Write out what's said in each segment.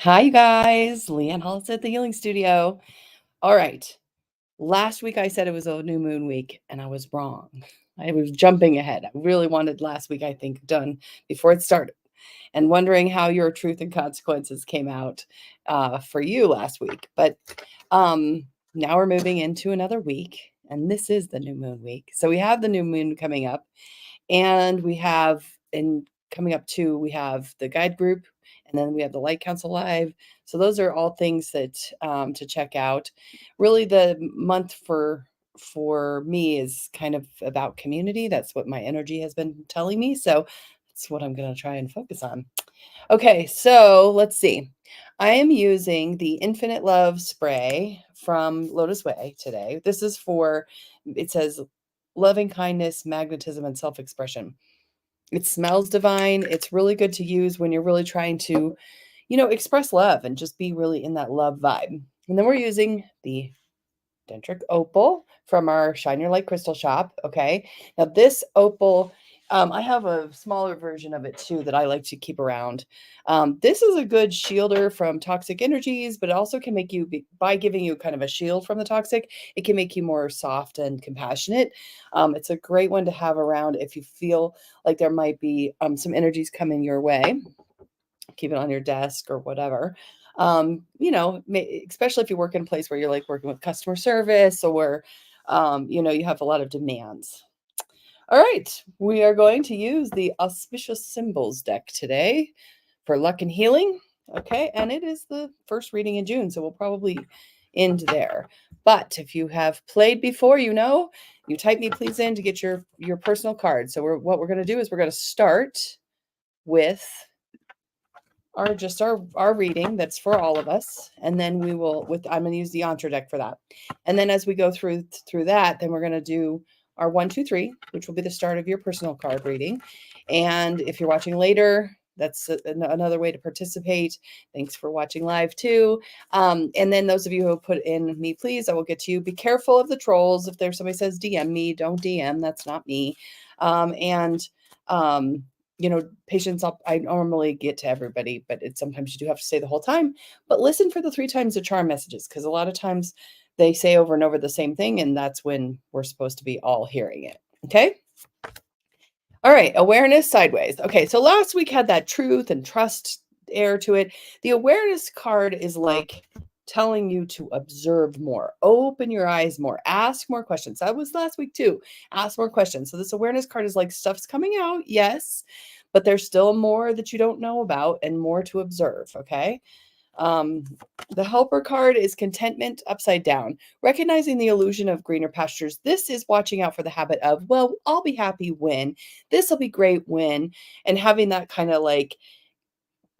Hi, you guys. Leanne Holitza at the Healing Studio. All right. Last week I said it was a new moon week, and I was wrong. I was jumping ahead. I really wanted last week, I think, done before it started, and wondering how your truth and consequences came out for you last week. But now we're moving into another week, and this is the new moon week. So we have the new moon coming up, and we have in coming up too, we have the guide group, and then we have the Light Council Live. So those are all things that to check out. Really, the month for me is kind of about community. That's what my energy has been telling me. So that's what I'm going to try and focus on. Okay, so let's see. I am using the Infinite Love Spray from Lotus Way today. This is for, it says, loving kindness, magnetism, and self expression. It smells divine. It's really good to use when you're really trying to, express love and just be really in that love vibe. And then we're using the Dendric Opal from our Shine Your Light Crystal shop. Okay. Now, this opal, I have a smaller version of it too that I like to keep around. This is a good shielder from toxic energies, but it also can make you, by giving you kind of a shield from the toxic, it can make you more soft and compassionate. It's a great one to have around if you feel like there might be some energies coming your way. Keep it on your desk or whatever. Especially if you work in a place where you're like working with customer service or, you have a lot of demands. All right, we are going to use the Auspicious Symbols deck today for luck and healing. Okay, and it is the first reading in June, so we'll probably end there. But if you have played before, you type me please in to get your personal card. So what we're going to do is we're going to start with our reading that's for all of us, and then I'm going to use the Entre deck for that. And then as we go through that, then we're going to do our 1 2 3, which will be the start of your personal card reading. And if you're watching later, that's another way to participate. Thanks for watching live too. And then those of you who put in me please, I will get to you. Be careful of the trolls. If there's somebody says DM me, don't DM. That's not me. Patience, I normally get to everybody, but sometimes you do have to say the whole time. But listen for the 3 times the charm messages, because a lot of times they say over and over the same thing, and that's when we're supposed to be all hearing it. Okay? All right, awareness sideways. Okay, so last week had that truth and trust air to it. The awareness card is like telling you to observe more, open your eyes more, ask more questions. That was last week too. Ask more questions. So this awareness card is like stuff's coming out, yes, but there's still more that you don't know about and more to observe, okay? The helper card is contentment upside down, recognizing the illusion of greener pastures. This is watching out for the habit of, well, I'll be happy when, this will be great when, and having that kind of like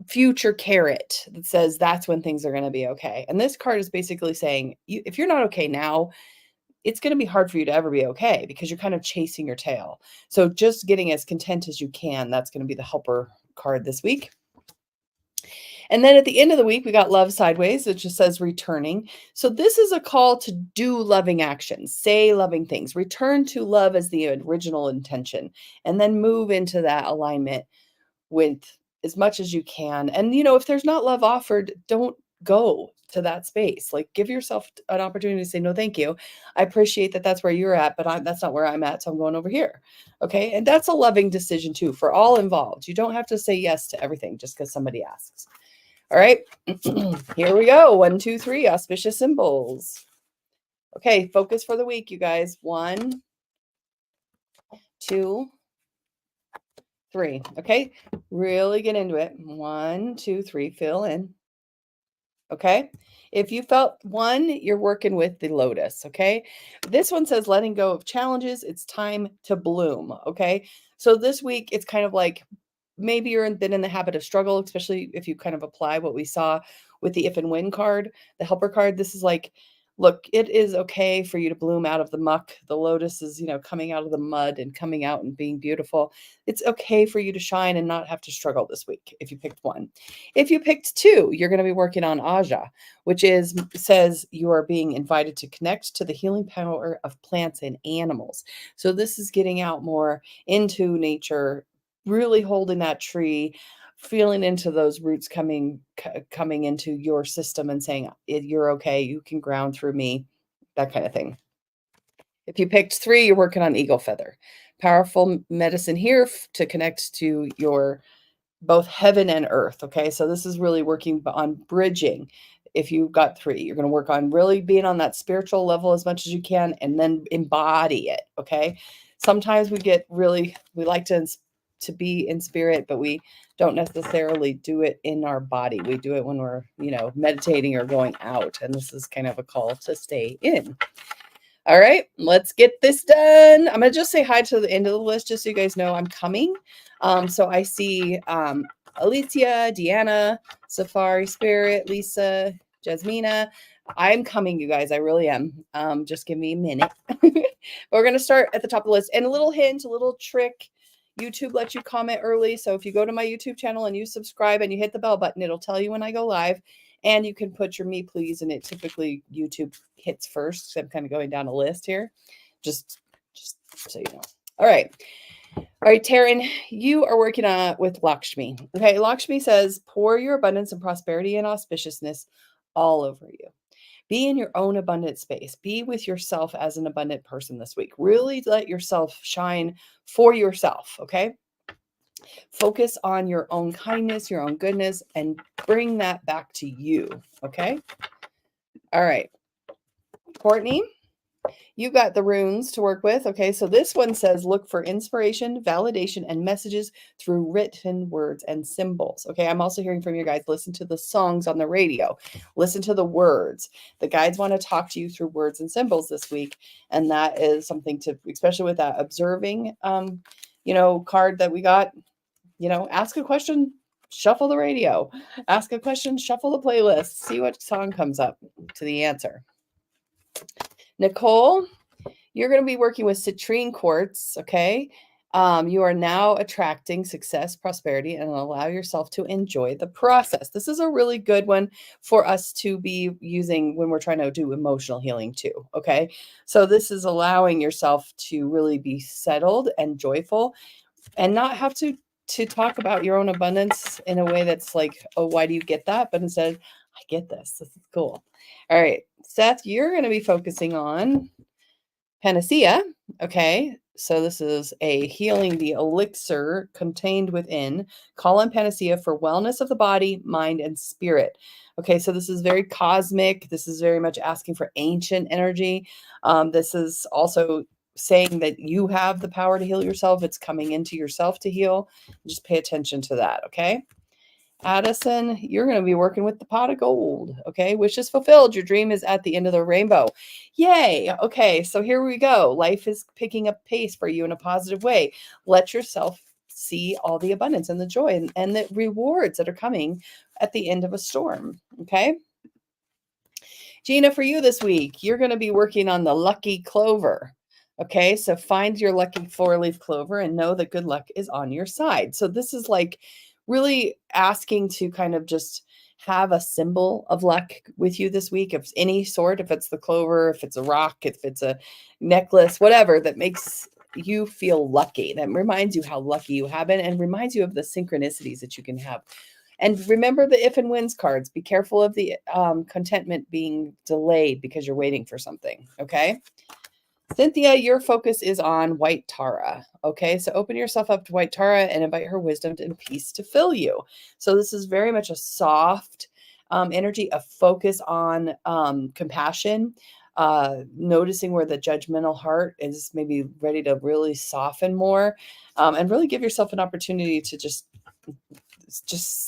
future carrot that says that's when things are going to be okay. And this card is basically saying, if you're not okay now, it's going to be hard for you to ever be okay because you're kind of chasing your tail. So just getting as content as you can, that's going to be the helper card this week. And then at the end of the week, we got love sideways. It just says returning. So this is a call to do loving actions, say loving things, return to love as the original intention, and then move into that alignment with as much as you can. And, if there's not love offered, don't go to that space. Like give yourself an opportunity to say, no, thank you. I appreciate that that's where you're at, but that's not where I'm at. So I'm going over here. Okay. And that's a loving decision too, for all involved. You don't have to say yes to everything just because somebody asks. All right, here we go. 1 2 3, auspicious symbols. Okay, focus for the week, you guys. 1 2 3. Okay, really get into it. 1 2 3, fill in. Okay, if you felt 1, you're working with the lotus. Okay, this one says letting go of challenges. It's time to bloom. Okay, so this week it's kind of like maybe you've been in the habit of struggle, especially if you kind of apply what we saw with the if and when card, the helper card. This is like, look, it is okay for you to bloom out of the muck. The lotus is, coming out of the mud and coming out and being beautiful. It's okay for you to shine and not have to struggle this week if you picked 1. If you picked 2, you're going to be working on Aja, which says you are being invited to connect to the healing power of plants and animals. So this is getting out more into nature, really holding that tree feeling into those roots coming into your system and saying, you're okay, you can ground through me, that kind of thing. If you picked 3, you're working on eagle feather. Powerful medicine here to connect to your both heaven and earth. Okay. So this is really working on bridging. If you've got 3, you're going to work on really being on that spiritual level as much as you can and then embody it. Okay. Sometimes we like to be in spirit, but we don't necessarily do it in our body. We do it when we're, meditating or going out. And this is kind of a call to stay in. All right, let's get this done. I'm going to just say hi to the end of the list, just so you guys know I'm coming. So I see Alicia, Deanna, Safari Spirit, Lisa, Jasmina. I'm coming, you guys. I really am. Just give me a minute. But we're going to start at the top of the list. And a little hint, a little trick. YouTube lets you comment early. So if you go to my YouTube channel and you subscribe and you hit the bell button, it'll tell you when I go live. And you can put your me please, and it typically YouTube hits first. So I'm kind of going down a list here, just so you know. All right, Taryn, you are working with Lakshmi. Okay, Lakshmi says, pour your abundance and prosperity and auspiciousness all over you. Be in your own abundant space. Be with yourself as an abundant person this week. Really let yourself shine for yourself, okay? Focus on your own kindness, your own goodness, and bring that back to you, okay? All right. Courtney, you got the runes to work with, okay? So this one says, look for inspiration, validation, and messages through written words and symbols, okay? I'm also hearing from you guys, listen to the songs on the radio, listen to the words. The guides want to talk to you through words and symbols this week, and that is something to, especially with that observing, card that we got. Ask a question, shuffle the radio. Ask a question, shuffle the playlist. See what song comes up to the answer. Nicole, you're going to be working with citrine quartz, okay? You are now attracting success, prosperity, and allow yourself to enjoy the process. This is a really good one for us to be using when we're trying to do emotional healing too, okay? So this is allowing yourself to really be settled and joyful and not have to talk about your own abundance in a way that's like, oh, why do you get that? But instead, I get this. This is cool. All right, Seth, you're going to be focusing on Panacea. Okay, so this is a healing the elixir contained within. Call on Panacea for wellness of the body, mind, and spirit. Okay, so this is very cosmic. This is very much asking for ancient energy. This is also saying that you have the power to heal yourself. It's coming into yourself to heal. Just pay attention to that, okay? Addison, you're going to be working with the pot of gold, okay? Wish is fulfilled. Your dream is at the end of the rainbow. Yay! Okay, so here we go. Life is picking up pace for you in a positive way. Let yourself see all the abundance and the joy and the rewards that are coming at the end of a storm, okay? Gina, for you this week, you're going to be working on the lucky clover. Okay, so find your lucky 4-leaf clover and know that good luck is on your side. So this is like really asking to kind of just have a symbol of luck with you this week of any sort, if it's the clover, if it's a rock, if it's a necklace, whatever that makes you feel lucky, that reminds you how lucky you have been and reminds you of the synchronicities that you can have. And remember the if and whens cards. Be careful of the contentment being delayed because you're waiting for something, okay? Cynthia, your focus is on White Tara. Okay, so open yourself up to White Tara and invite her wisdom and peace to fill you. So this is very much a soft energy, a focus on compassion, noticing where the judgmental heart is maybe ready to really soften more, and really give yourself an opportunity to just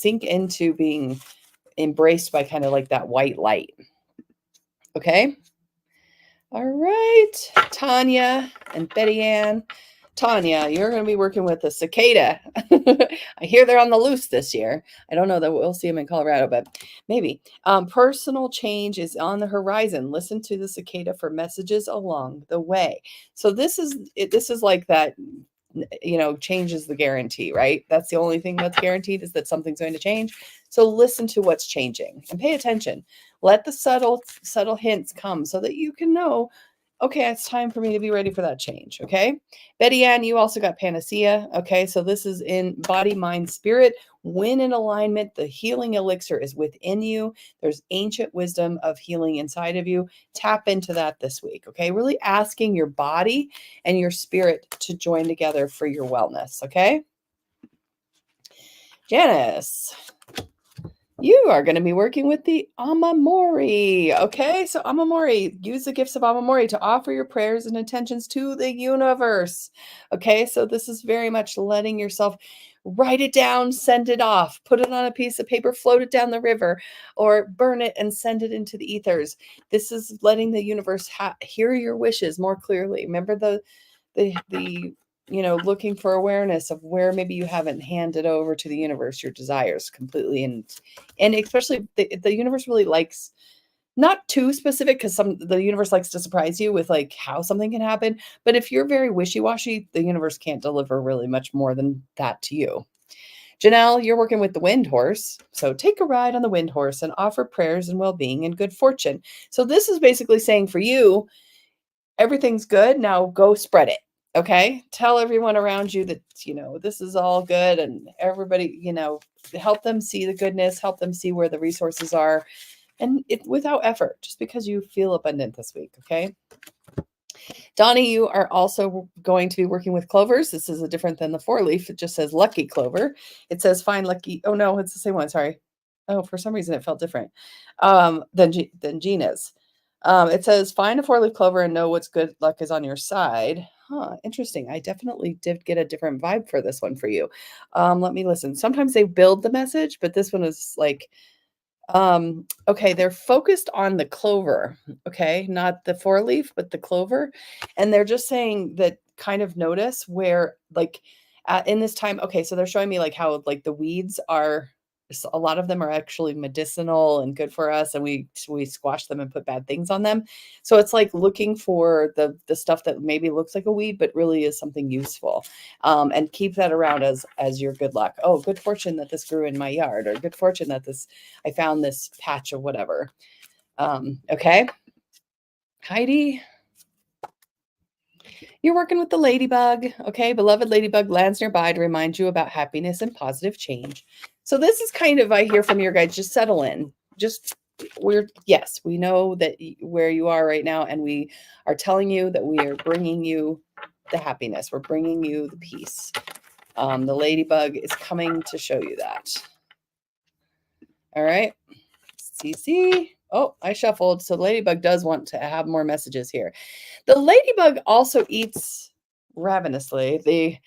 sink into being embraced by kind of like that white light. Okay. All right, Tanya and Betty Ann. Tanya, you're going to be working with the cicada. I hear they're on the loose this year. I don't know that we'll see them in Colorado, but maybe. Personal change is on the horizon. Listen to the cicada for messages along the way. So this is like that, change is the guarantee, right? That's the only thing that's guaranteed is that something's going to change. So listen to what's changing and pay attention. Let the subtle hints come so that you can know okay, it's time for me to be ready for that change. Okay. Betty Ann, you also got panacea. Okay. So this is in body, mind, spirit. When in alignment, the healing elixir is within you. There's ancient wisdom of healing inside of you. Tap into that this week. Okay. Really asking your body and your spirit to join together for your wellness. Okay. Janice, you are going to be working with the Amamori. Okay, so Amamori, use the gifts of Amamori to offer your prayers and intentions to the universe. Okay, so this is very much letting yourself write it down, send it off, put it on a piece of paper, float it down the river, or burn it and send it into the ethers. This is letting the universe hear your wishes more clearly. Remember the looking for awareness of where maybe you haven't handed over to the universe your desires completely, and especially the universe really likes not too specific, because the universe likes to surprise you with like how something can happen. But if you're very wishy-washy, the universe can't deliver really much more than that to you. Janelle, you're working with the wind horse. So take a ride on the wind horse and offer prayers and well-being and good fortune. So this is basically saying for you, everything's good. Now go spread it. Okay. Tell everyone around you that, this is all good, and everybody, help them see the goodness, help them see where the resources are, and it without effort, just because you feel abundant this week. Okay. Donnie, you are also going to be working with clovers. This is a different than the 4-leaf. It just says lucky clover. It says find lucky. Oh no, it's the same one. Sorry. Oh, for some reason it felt different than Gina's. It says find a 4-leaf clover and know what's good luck is on your side. Huh, interesting. I definitely did get a different vibe for this one for you. Let me listen. Sometimes they build the message, but this one is like, okay, they're focused on the clover, okay, not the 4-leaf, but the clover. And they're just saying that kind of notice where, like, in this time, okay, so they're showing me like how like the weeds are, a lot of them are actually medicinal and good for us, and we squash them and put bad things on them. So it's like looking for the stuff that maybe looks like a weed but really is something useful, and keep that around as your good luck. Oh, good fortune that this grew in my yard, or good fortune that I found this patch of whatever. Okay, Heidi, you're working with the ladybug. Okay, beloved ladybug lands nearby to remind you about happiness and positive change. So this is kind of, I hear from your guys, just settle in. Just yes, we know that where you are right now, and we are telling you that we are bringing you the happiness. We're bringing you the peace. The ladybug is coming to show you that. All right. CC. Oh, I shuffled. So ladybug does want to have more messages here. The ladybug also eats ravenously the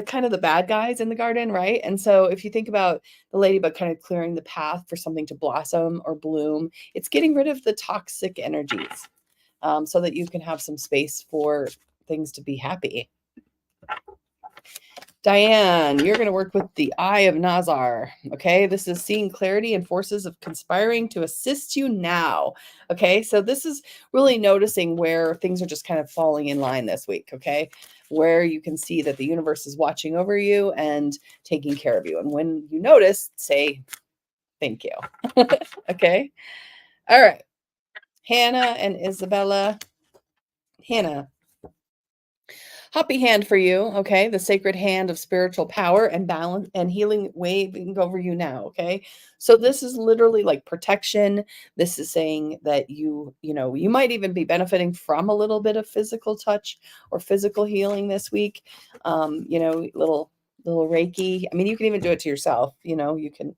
kind of the bad guys in the garden, right? And so if you think about the ladybug kind of clearing the path for something to blossom or bloom, it's getting rid of the toxic energies, so that you can have some space for things to be happy. Diane, you're going to work with the Eye of Nazar. Okay, this is seeing clarity and forces of conspiring to assist you now. Okay, so this is really noticing where things are just kind of falling in line this week. Okay, where you can see that the universe is watching over you and taking care of you. And when you notice, say thank you. Okay, all right. Hannah and Isabella. Hannah, happy hand for you, okay? The sacred hand of spiritual power and balance and healing waving over you now, okay? So this is literally like protection. This is saying that you might even be benefiting from a little bit of physical touch or physical healing this week. Little Reiki. I mean, you can even do it to yourself. You can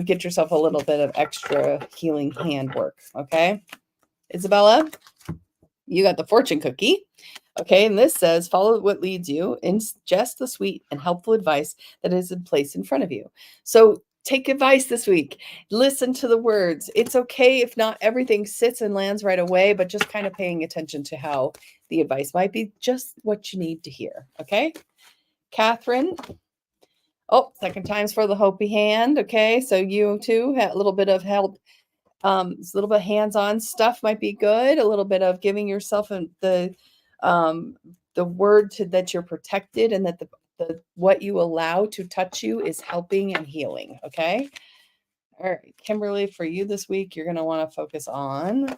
get yourself a little bit of extra healing hand work, okay? Isabella, you got the fortune cookie. Okay, and this says, follow what leads you, ingest the sweet and helpful advice that is in place in front of you. So take advice this week. Listen to the words. It's okay if not everything sits and lands right away, but just kind of paying attention to how the advice might be just what you need to hear. Okay, Catherine. Oh, second time's for the Hopi hand. Okay, so you too had a little bit of help. A little bit hands-on stuff might be good. A little bit of giving yourself the word that you're protected, and that the what you allow to touch you is helping and healing. Okay. All right, Kimberly, for you this week, you're going to want to focus on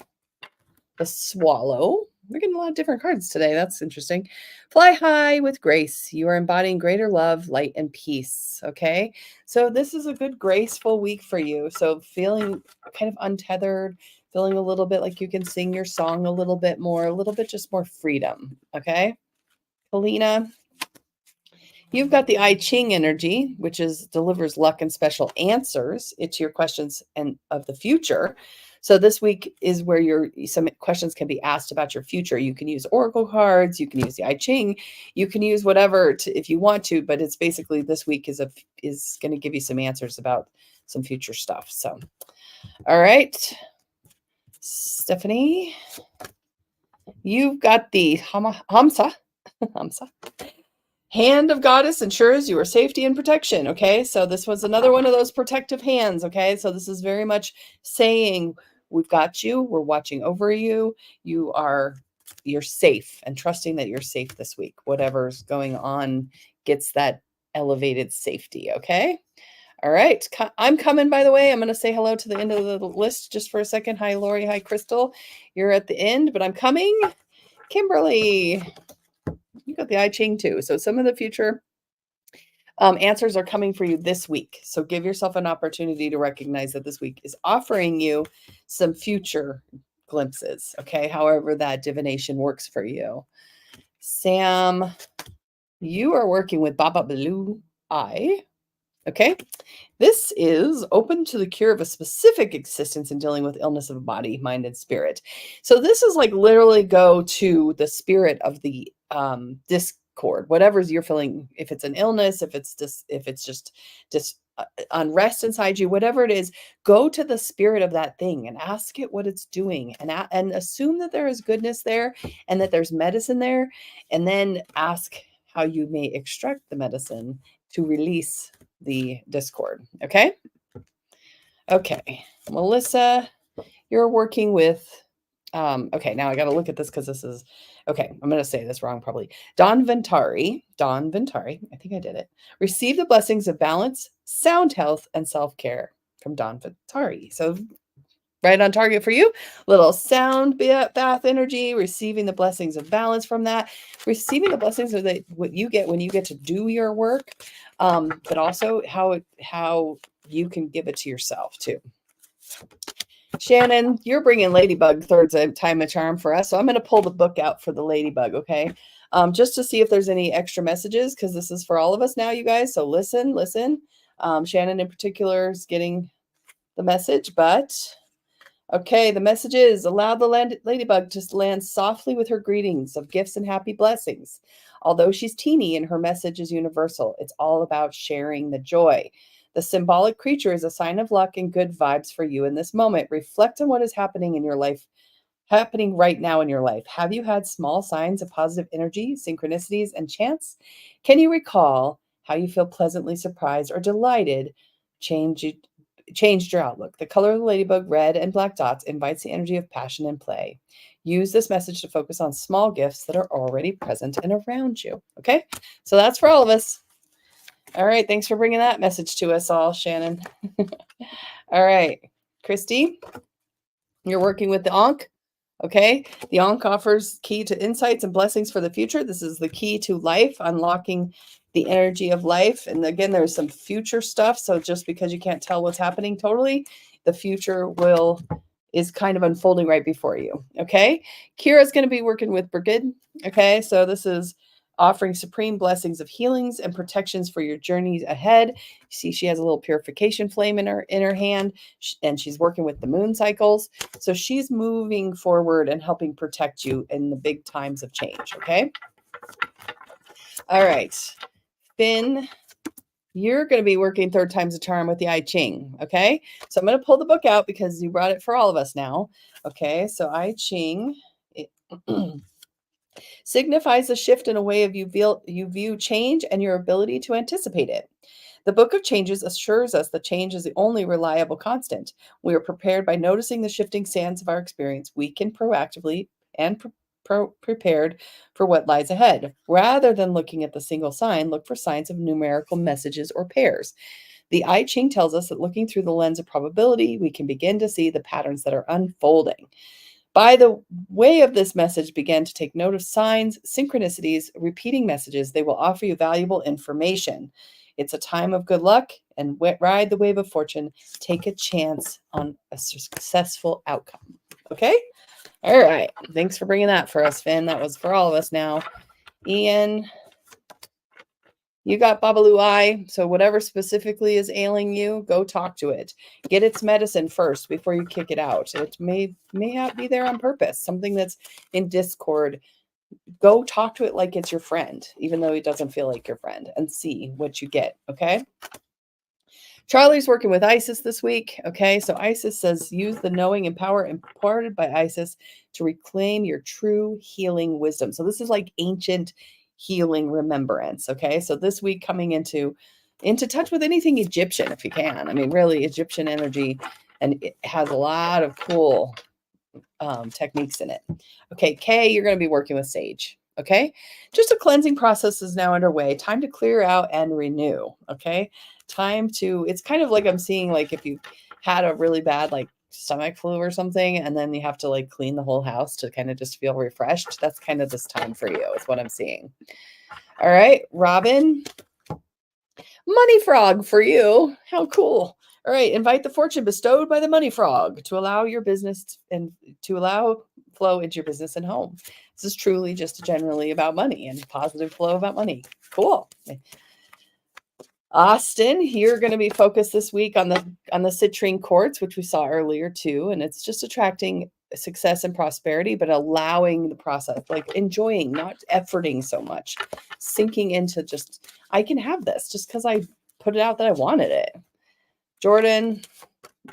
the swallow. We're getting a lot of different cards today. That's interesting. Fly high with grace. You are embodying greater love, light, and peace. Okay. So this is a good graceful week for you. So feeling kind of untethered, feeling a little bit like you can sing your song a little bit more, a little bit just more freedom. Okay. Kalina, you've got the I Ching energy, which is delivers luck and special answers to your questions and of the future. So this week is where some questions can be asked about your future. You can use oracle cards, you can use the I Ching, you can use whatever if you want to, but it's basically this week is going to give you some answers about some future stuff. So, all right, Stephanie, you've got the Hamsa. Hamsa. Hand of Goddess ensures your safety and protection. Okay, so this was another one of those protective hands. Okay, so this is very much saying we've got you, we're watching over you, you're safe, and trusting that you're safe this week. Whatever's going on gets that elevated safety. Okay. All right. I'm coming, by the way. I'm going to say hello to the end of the list just for a second. Hi, Lori. Hi, Crystal. You're at the end, but I'm coming. Kimberly, you got the I Ching too. So some of the future answers are coming for you this week. So give yourself an opportunity to recognize that this week is offering you some future glimpses. Okay. However, that divination works for you. Sam, you are working with Baba Blue Eye. Okay. This is open to the cure of a specific existence in dealing with illness of body, mind, and spirit. So this is like literally go to the spirit of the discord, whatever's you're feeling. If it's an illness, if it's just unrest inside you, whatever it is, go to the spirit of that thing and ask it what it's doing, and assume that there is goodness there and that there's medicine there, and then ask how you may extract the medicine to release the discord. Okay. Okay. Melissa, you're working with, okay, now I got to look at this because this is, okay, I'm going to say this wrong probably. Don Ventari, I think I did it. Receive the blessings of balance, sound health, and self-care from Don Ventari. So right on target for you. Little sound bath energy, receiving the blessings of balance from that, receiving the blessings of what you get when you get to do your work, but also how you can give it to yourself too. Shannon, you're bringing Ladybug third time a charm for us, so I'm going to pull the book out for the Ladybug, okay? Just to see if there's any extra messages, because this is for all of us now, you guys. So listen. Shannon in particular is getting the message, but okay, the message is allow the ladybug to land softly with her greetings of gifts and happy blessings. Although she's teeny and her message is universal, it's all about sharing the joy. The symbolic creature is a sign of luck and good vibes for you in this moment. Reflect on what is happening in your life, happening right now in your life. Have you had small signs of positive energy, synchronicities, and chance? Can you recall how you feel pleasantly surprised or delighted changed your outlook? The color of the ladybug, red and black dots, invites the energy of passion and play. Use this message to focus on small gifts that are already present and around you. Okay, so that's for all of us. All right, thanks for bringing that message to us all, Shannon. All right, Christy, you're working with the Ankh. Okay, the Ankh offers key to insights and blessings for the future. This is the key to life, unlocking the energy of life. And again, there's some future stuff. So just because you can't tell what's happening totally, the future is kind of unfolding right before you. Okay, Kira's going to be working with Brigid. Okay, so this is offering supreme blessings of healings and protections for your journeys ahead. You see, she has a little purification flame in her hand, and she's working with the moon cycles. So she's moving forward and helping protect you in the big times of change. Okay. All right, Finn, you're going to be working third time's a charm with the I Ching. Okay, so I'm going to pull the book out because you brought it for all of us now. Okay, so I Ching signifies a shift in a way of you view change and your ability to anticipate it. The Book of Changes assures us that change is the only reliable constant. We are prepared by noticing the shifting sands of our experience. We can proactively and prepared for what lies ahead. Rather than looking at the single sign, look for signs of numerical messages or pairs. The I Ching tells us that looking through the lens of probability, we can begin to see the patterns that are unfolding. By the way of this message, begin to take note of signs, synchronicities, repeating messages. They will offer you valuable information. It's a time of good luck and ride the wave of fortune. Take a chance on a successful outcome. Okay? All right. Thanks for bringing that for us, Finn. That was for all of us now. Ian, you got Babalu eye, so whatever specifically is ailing you, go talk to it. Get its medicine first before you kick it out. It may not be there on purpose, something that's in discord. Go talk to it like it's your friend, even though it doesn't feel like your friend, and see what you get, okay? Charlie's working with Isis this week, okay? So Isis says, use the knowing and power imparted by Isis to reclaim your true healing wisdom. So this is like ancient healing remembrance, okay? So this week coming into touch with anything Egyptian if you can. I mean, really Egyptian energy, and it has a lot of cool techniques in it. Okay, Kay, you're going to be working with sage. Okay, just a cleansing process is now underway. Time to clear out and renew. Okay, time to, it's kind of like I'm seeing like if you had a really bad like stomach flu or something, and then you have to like clean the whole house to kind of just feel refreshed. That's kind of this time for you, is what I'm seeing. All right, Robin, money frog for you. How cool. All right, invite the fortune bestowed by the money frog to allow your business and to allow flow into your business and home. This is truly just generally about money and positive flow about money. Cool. Austin, you're going to be focused this week on the citrine quartz, which we saw earlier too, and it's just attracting success and prosperity, but allowing the process, like enjoying, not efforting so much, sinking into just, I can have this just because I put it out that I wanted it. Jordan,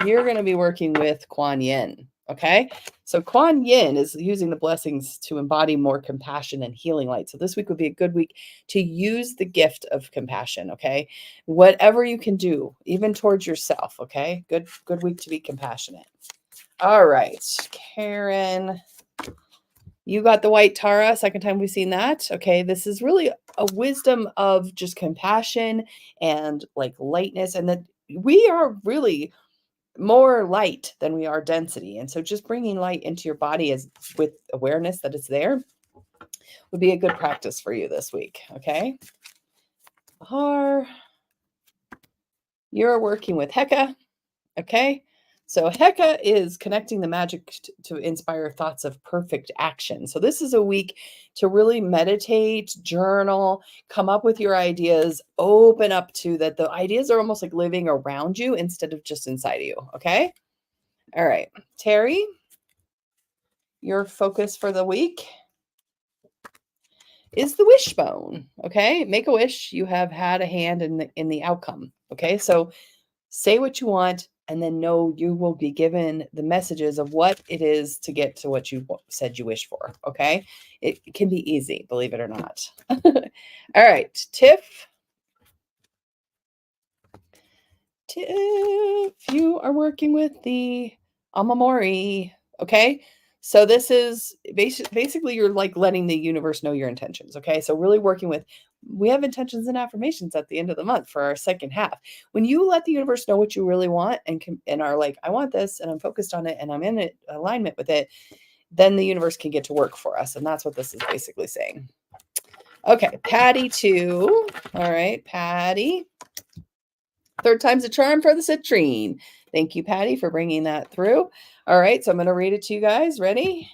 you're going to be working with Kuan Yin. Okay. So Kuan Yin is using the blessings to embody more compassion and healing light. So this week would be a good week to use the gift of compassion. Okay. Whatever you can do, even towards yourself. Okay. Good week to be compassionate. All right. Karen, you got the white Tara. Second time we've seen that. Okay. This is really a wisdom of just compassion and like lightness, and that we are really more light than we are density. And so just bringing light into your body is with awareness that it's there would be a good practice for you this week. Okay. You're working with Heka. Okay. So Heka is connecting the magic to inspire thoughts of perfect action. So this is a week to really meditate, journal, come up with your ideas, open up to that. The ideas are almost like living around you instead of just inside of you. Okay. All right. Terry, your focus for the week is the wishbone. Okay. Make a wish. You have had a hand in the outcome. Okay. So say what you want, and then know you will be given the messages of what it is to get to what you said you wish for. Okay. It can be easy, believe it or not. All right. Tiff, you are working with the Amamori. Okay. So this is basically you're like letting the universe know your intentions. Okay. So really working with, we have intentions and affirmations at the end of the month for our second half. When you let the universe know what you really want and are like, I want this and I'm focused on it and I'm in alignment with it, then the universe can get to work for us. And that's what this is basically saying. Okay. Patty too. All right. Patty. Third time's a charm for the citrine. Thank you, Patty, for bringing that through. All right, so I'm going to read it to you guys. Ready?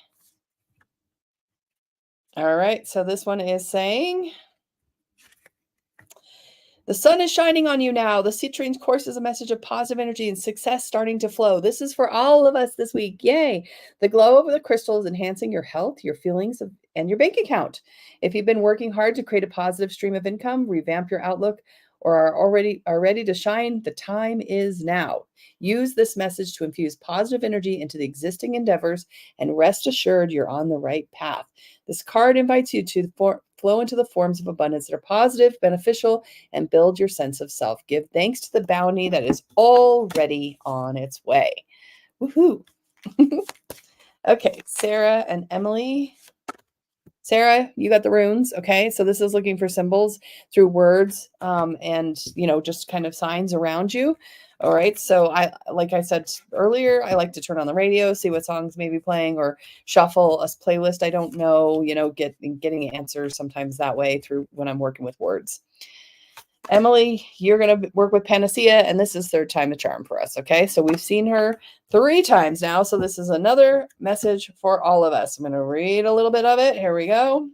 All right, so this one is saying, the sun is shining on you now. The citrine's course is a message of positive energy and success starting to flow. This is for all of us this week. Yay. The glow of the crystal is enhancing your health, your feelings, and your bank account. If you've been working hard to create a positive stream of income, revamp your outlook, or are ready to shine, the time is now. Use this message to infuse positive energy into the existing endeavors, and rest assured you're on the right path. This card invites you to flow into the forms of abundance that are positive, beneficial, and build your sense of self. Give thanks to the bounty that is already on its way. Woohoo! Okay, Sarah and Emily. Sarah, you got the runes. Okay. So this is looking for symbols through words, and, just kind of signs around you. All right. So like I said earlier, I like to turn on the radio, see what songs may be playing, or shuffle a playlist I don't know, getting answers sometimes that way through when I'm working with words. Emily, you're going to work with Panacea, and this is third time the charm for us. Okay. So we've seen her 3 times now. So this is another message for all of us. I'm going to read a little bit of it. Here we go.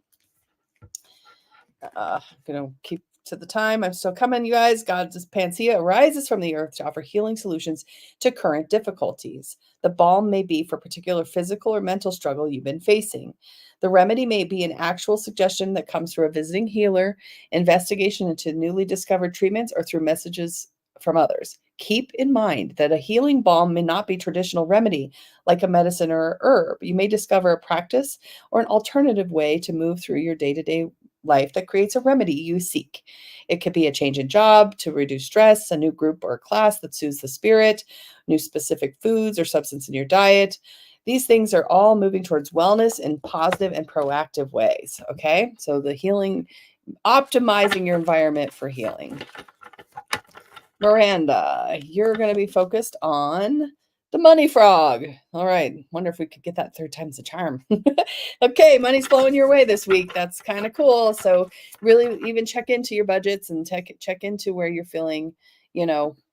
I'm going to keep to the time. I'm still coming, you guys. God's Panacea arises from the earth to offer healing solutions to current difficulties. The balm may be for particular physical or mental struggle you've been facing. The remedy may be an actual suggestion that comes through a visiting healer, investigation into newly discovered treatments, or through messages from others. Keep in mind that a healing balm may not be traditional remedy like a medicine or herb. You may discover a practice or an alternative way to move through your day-to-day life that creates a remedy you seek. It could be a change in job to reduce stress, a new group or class that soothes the spirit, new specific foods or substance in your diet. These things are all moving towards wellness in positive and proactive ways. Okay. So the healing, optimizing your environment for healing. Miranda, you're going to be focused on the money frog. All right. Wonder if we could get that 3rd time's a charm. Okay. Money's flowing your way this week. That's kind of cool. So really even check into your budgets and check into where you're feeling,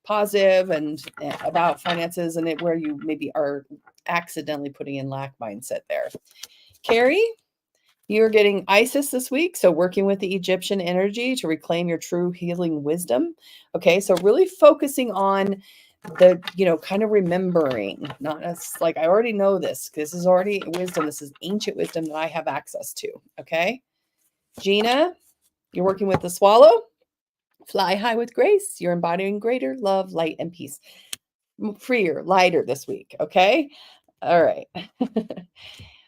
positive and about finances, and where you maybe are accidentally putting in lack mindset there. Carrie, you're getting Isis this week, so working with the Egyptian energy to reclaim your true healing wisdom. Okay, so really focusing on the, kind of remembering, not as like, I already know this. This is already wisdom. This is ancient wisdom that I have access to. Okay, Gina, you're working with the swallow. Fly high with grace. You're embodying greater love, light, and peace. Freer, lighter this week. Okay, all right.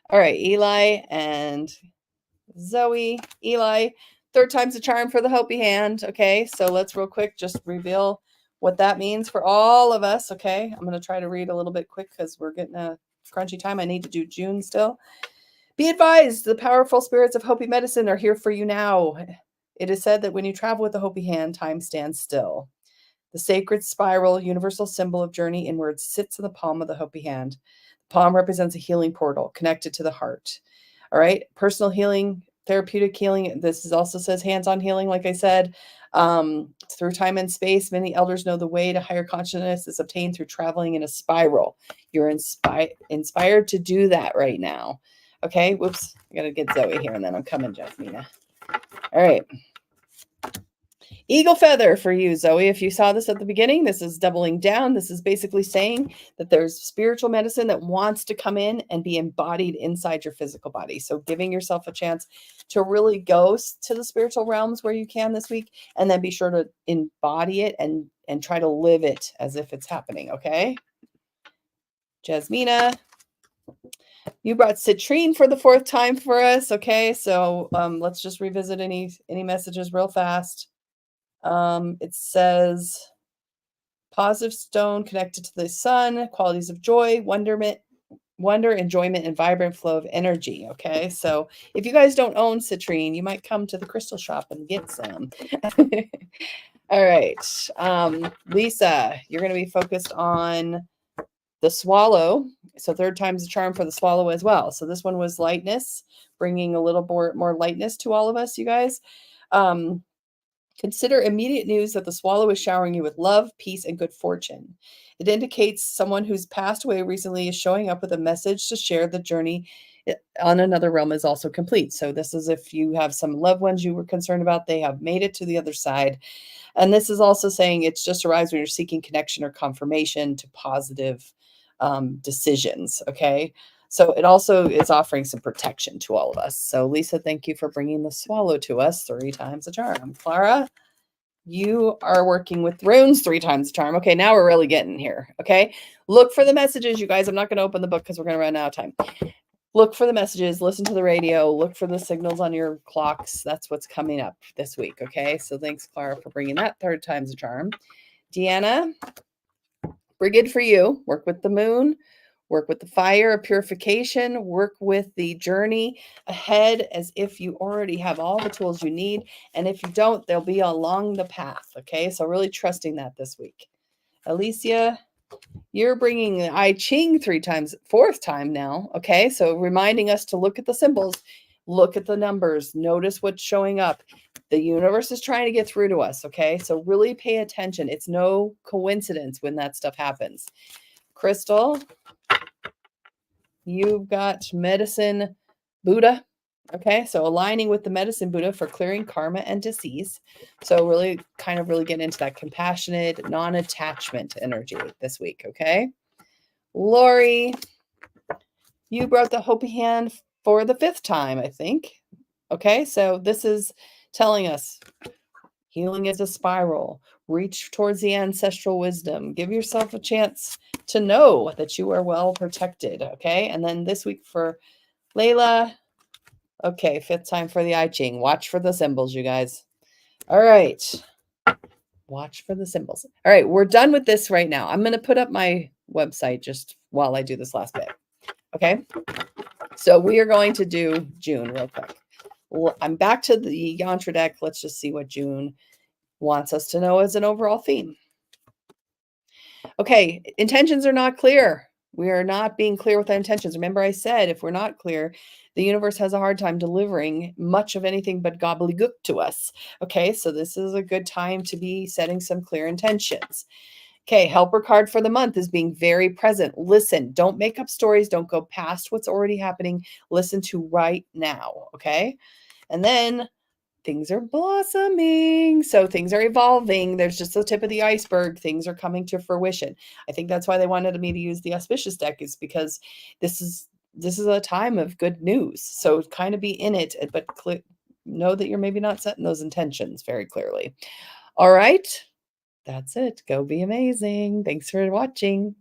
All right, Eli and Zoe, Eli, 3rd time's a charm for the Hopi hand. Okay, so let's real quick just reveal what that means for all of us. Okay, I'm going to try to read a little bit quick because we're getting a crunchy time. I need to do June still. Be advised, the powerful spirits of Hopi medicine are here for you now. It is said that when you travel with the Hopi hand, time stands still. The sacred spiral, universal symbol of journey inwards, sits in the palm of the Hopi hand. The palm represents a healing portal connected to the heart. All right, personal healing, therapeutic healing. This is also says hands-on healing, like I said. Through time and space, many elders know the way to higher consciousness is obtained through traveling in a spiral. You're inspired to do that right now. Okay, whoops, I gotta get Zoe here, and then I'm coming, Jasmina. All right. Eagle feather for you, Zoe. If you saw this at the beginning, this is doubling down. This is basically saying that there's spiritual medicine that wants to come in and be embodied inside your physical body. So giving yourself a chance to really go to the spiritual realms where you can this week, and then be sure to embody it and try to live it as if it's happening. Okay. Jasmina, you brought citrine for the 4th time for us. Okay. So let's just revisit any messages real fast. It says positive stone connected to the sun, qualities of joy, wonder, enjoyment, and vibrant flow of energy. Okay, so if you guys don't own citrine, you might come to the crystal shop and get some. All right, Lisa, you're going to be focused on the swallow. So 3rd time's a charm for the swallow as well. So this one was lightness, bringing a little more lightness to all of us, you guys. Consider immediate news that the swallow is showering you with love, peace, and good fortune. It indicates someone who's passed away recently is showing up with a message to share the journey on another realm is also complete. So this is if you have some loved ones you were concerned about, they have made it to the other side. And this is also saying it's just arrives when you're seeking connection or confirmation to positive decisions. Okay. So it also is offering some protection to all of us. So Lisa, thank you for bringing the swallow to us 3 times a charm. Clara, you are working with runes 3 times a charm. Okay, now we're really getting here. Okay, look for the messages, you guys. I'm not going to open the book because we're going to run out of time. Look for the messages, listen to the radio, look for the signals on your clocks. That's what's coming up this week. Okay, so thanks, Clara, for bringing that 3rd time's a charm. Deanna, we're good for you. Work with the moon. Work with the fire of purification, work with the journey ahead as if you already have all the tools you need. And if you don't, they'll be along the path. Okay. So really trusting that this week. Alicia, you're bringing the I Ching 3 times, 4th time now. Okay. So reminding us to look at the symbols, look at the numbers, notice what's showing up. The universe is trying to get through to us. Okay. So really pay attention. It's no coincidence when that stuff happens. Crystal, you've got medicine Buddha. Okay, so aligning with the medicine Buddha for clearing karma and disease. So really really get into that compassionate, non-attachment energy this week, okay? Lori, you brought the Hopi hand for the 5th time, I think. Okay, so this is telling us healing is a spiral. Reach towards the ancestral wisdom. Give yourself a chance to know that you are well protected, okay? And then this week for Layla, okay, 5th time for the I Ching. Watch for the symbols, you guys. All right. Watch for the symbols. All right, we're done with this right now. I'm going to put up my website just while I do this last bit. Okay? So we are going to do June real quick. I'm back to the Yantra deck. Let's just see what June wants us to know as an overall theme. Okay, intentions are not clear. We are not being clear with our intentions. Remember I said if we're not clear, the universe has a hard time delivering much of anything but gobbledygook to us. Okay, so this is a good time to be setting some clear intentions. Okay, helper card for the month is being very present. Listen, don't make up stories. Don't go past what's already happening. Listen to right now, okay? And then things are blossoming. So things are evolving. There's just the tip of the iceberg. Things are coming to fruition. I think that's why they wanted me to use the auspicious deck, is because this is a time of good news. So kind of be in it, but know that you're maybe not setting those intentions very clearly. All right. That's it. Go be amazing. Thanks for watching.